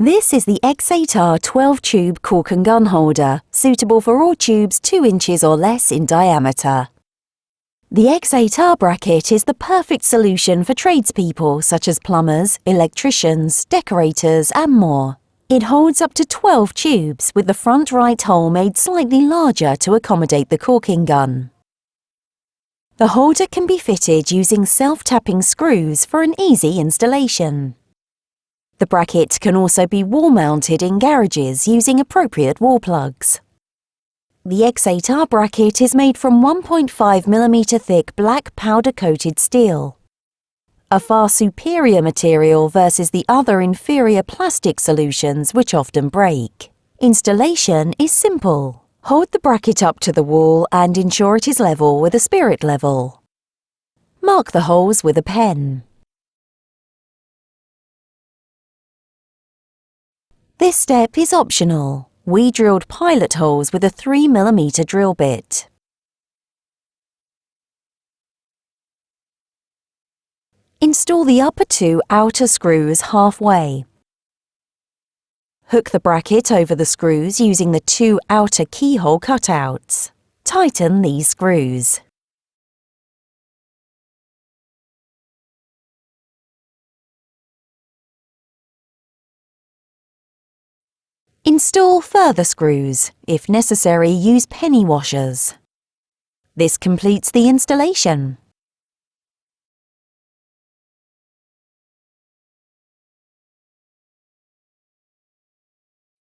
This is the X8R 12-tube cork and gun holder, suitable for all tubes 2 inches or less in diameter. The X8R bracket is the perfect solution for tradespeople such as plumbers, electricians, decorators and more. It holds up to 12 tubes, with the front right hole made slightly larger to accommodate the caulking gun. The holder can be fitted using self-tapping screws for an easy installation. The bracket can also be wall-mounted in garages using appropriate wall plugs. The X8R bracket is made from 1.5mm thick black powder-coated steel, a far superior material versus the other inferior plastic solutions which often break. Installation is simple. Hold the bracket up to the wall and ensure it is level with a spirit level. Mark the holes with a pen. This step is optional. We drilled pilot holes with a 3mm drill bit. Install the upper 2 outer screws halfway. Hook the bracket over the screws using the 2 outer keyhole cutouts. Tighten these screws. Install further screws. If necessary, use penny washers. This completes the installation.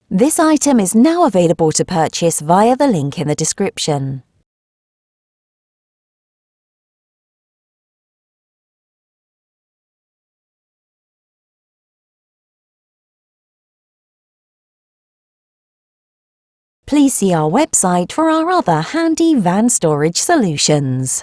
This item is now available to purchase via the link in the description. Please see our website for our other handy van storage solutions.